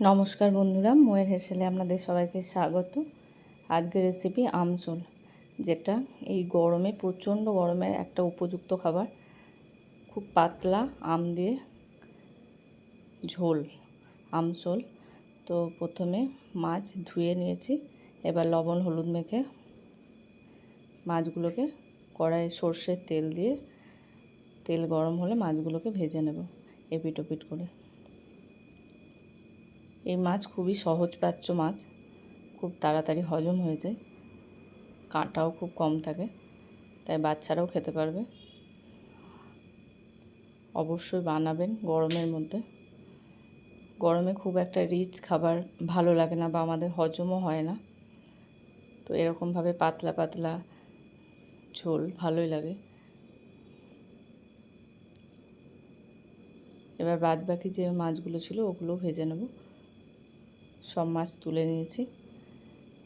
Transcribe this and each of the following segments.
নমস্কার বন্ধুরা, মোয়ের হেসেলে আপনাদের সবাইকে স্বাগত। আজকের রেসিপি আমঝোল, যেটা এই গরমে, প্রচণ্ড গরমের একটা উপযুক্ত খাবার। খুব পাতলা আম দিয়ে ঝোল, আমঝোল। তো প্রথমে মাছ ধুয়ে নিয়েছি। এবার লবণ হলুদ মেখে মাছগুলোকে কড়াইয়ে সর্ষের তেল দিয়ে, তেল গরম হলে মাছগুলোকে ভেজে নেব এপিট ওপিট করে। এই মাছ খুবই সহজপাচ্য মাছ, খুব তাড়াতাড়ি হজম হয়ে যায়, কাঁটাও খুব কম থাকে, তাই বাচ্চারাও খেতে পারবে। অবশ্যই বানাবেন গরমের মধ্যে। গরমে খুব একটা রিচ খাবার ভালো লাগে না বা আমাদের হজমও হয় না, তো এরকমভাবে পাতলা পাতলা ঝোল ভালোই লাগে। এবার বাদ বাকি যে মাছগুলো ছিল ওগুলো ভেজে নেব। সব মাছ তুলে নিয়েছি।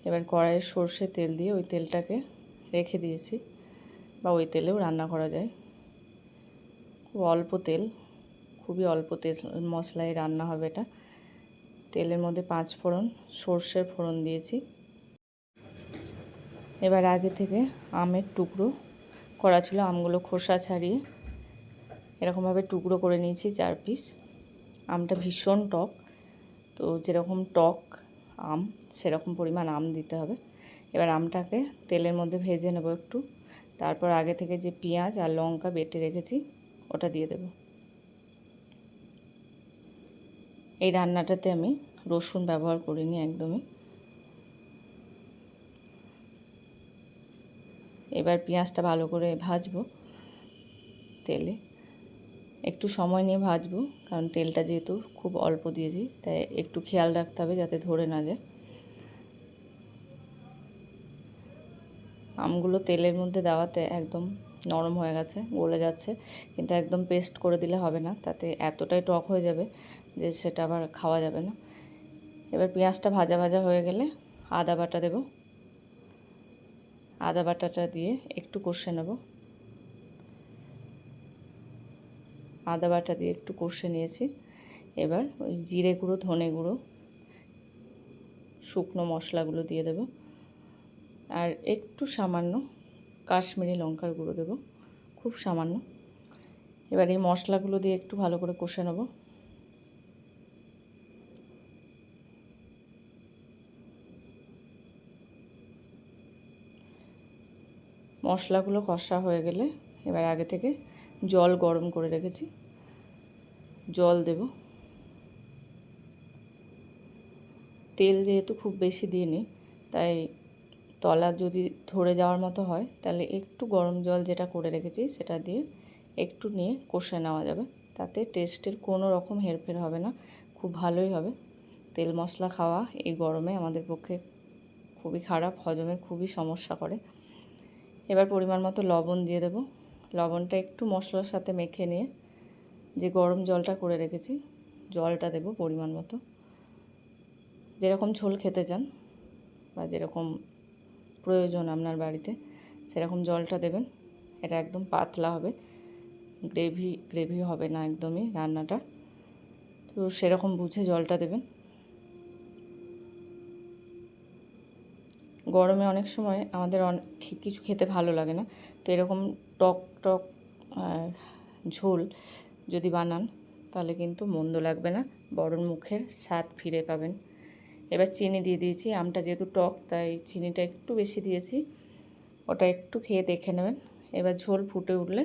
এবার কড়াইয়ে সর্ষে তেল দিয়ে ওই তেলটাকে রেখে দিয়েছি, বা ওই তেলেও রান্না করা যায়। খুব অল্প তেল, খুবই অল্প তেল মশলায় রান্না হবে এটা। তেলের মধ্যে 5 ফোড়ন, সর্ষের ফোড়ন দিয়েছি। এবার আগে থেকে আমের টুকরো করা ছিল, আমগুলো খোসা ছাড়িয়ে এরকমভাবে টুকরো করে নিয়েছি 4 পিস। আমটা ভীষণ টক, তো যেরকম টক আম সেরকম পরিমাণ আম দিতে হবে। এবার আমটাকে তেলের মধ্যে ভেজে নেব একটু। তারপর আগে থেকে যে পেঁয়াজ আর লঙ্কা বেটে রেখেছি ওটা দিয়ে দেব। এই রান্নাটাতে আমি রসুন ব্যবহার করিনি একদমই। এবার পেঁয়াজটা ভালো করে ভাজবো তেলে, একটু সময় নিয়ে ভাজবো, কারণ তেলটা যেহেতু খুব অল্প দিয়েছি, তাই একটু খেয়াল রাখতে হবে যাতে ধরে না যায়। আমগুলো তেলের মধ্যে দেওয়াতে একদম নরম হয়ে গেছে, গলে যাচ্ছে, কিন্তু একদম পেস্ট করে দিলে হবে না, তাতে এতটাই টক হয়ে যাবে যে সেটা আবার খাওয়া যাবে না। এবার পেঁয়াজটা ভাজা ভাজা হয়ে গেলে আদা বাটা দেব। আদা বাটাটা দিয়ে একটু কষে নেব। আদা বাটা দিয়ে একটু কষে নিয়েছি। এবার ওই জিরে গুঁড়ো, ধনে গুঁড়ো, শুকনো মশলাগুলো দিয়ে দেব, আর একটু সামান্য কাশ্মীরি লঙ্কার গুঁড়ো দেব, খুব সামান্য। এবার এই মশলাগুলো দিয়ে একটু ভালো করে কষে নেব। মশলাগুলো কষা হয়ে গেলে এবার আগে থেকে জল গরম করে রেখেছি, জল দেব। তেল যেহেতু খুব বেশি দিইনি, তাই তলা যদি ধরে যাওয়ার মতো হয় তাহলে একটু গরম জল যেটা করে রেখেছি সেটা দিয়ে একটু নিয়ে কষে নেওয়া যাবে। তাতে টেস্টের কোনো রকম হেরফের হবে না, খুব ভালোই হবে। তেল মশলা খাওয়া এই গরমে আমাদের পক্ষে খুবই খারাপ, হজমের খুবই সমস্যা করে। এবার পরিমাণ মতো লবণ দিয়ে দেব। লবণটা একটু মশলার সাথে মেখে নিয়ে যে গরম জলটা করে রেখেছি জলটা দেব পরিমাণ মতো। যেরকম ঝোল খেতে চান বা যেরকম প্রয়োজন আপনার বাড়িতে সেরকম জলটা দেবেন। এটা একদম পাতলা হবে, গ্রেভি হবে না একদমই রান্নাটা, তো সেরকম বুঝে জলটা দেবেন। গরমে অনেক সময় আমাদের কিছু খেতে ভালো লাগে না, তো এরকম টক টক ঝোল যদি বানান তাহলে কিন্তু মন্দ লাগবে না, বরং মুখের স্বাদ ফিরে পাবেন। এবার চিনি দিয়ে দিয়েছি, আমটা যেহেতু টক তাই চিনিটা একটু বেশি দিয়েছি, ওটা একটু খেয়ে দেখে নেবেন। এবার ঝোল ফুটে উঠলে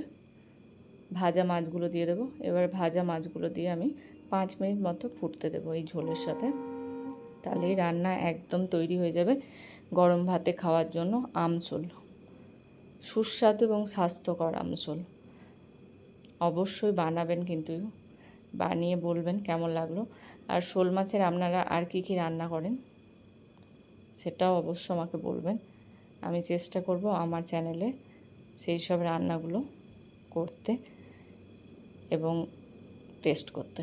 ভাজা মাছগুলো দিয়ে দেবো। এবার ভাজা মাছগুলো দিয়ে আমি 5 মিনিট মতো ফুটতে দেবো এই ঝোলের সাথে, তাহলেই রান্না একদম তৈরি হয়ে যাবে গরম ভাতে খাওয়ার জন্য আমঝোল। সুস্বাদু এবং স্বাস্থ্যকর আমঝোল। অবশ্যই বানাবেন, কিন্তু বানিয়ে বলবেন কেমন লাগলো। আর শোল মাছের আপনারা আর কি কি রান্না করেন সেটাও অবশ্য আমাকে বলবেন। আমি চেষ্টা করব আমার চ্যানেলে সেই সব রান্নাগুলো করতে এবং টেস্ট করতে।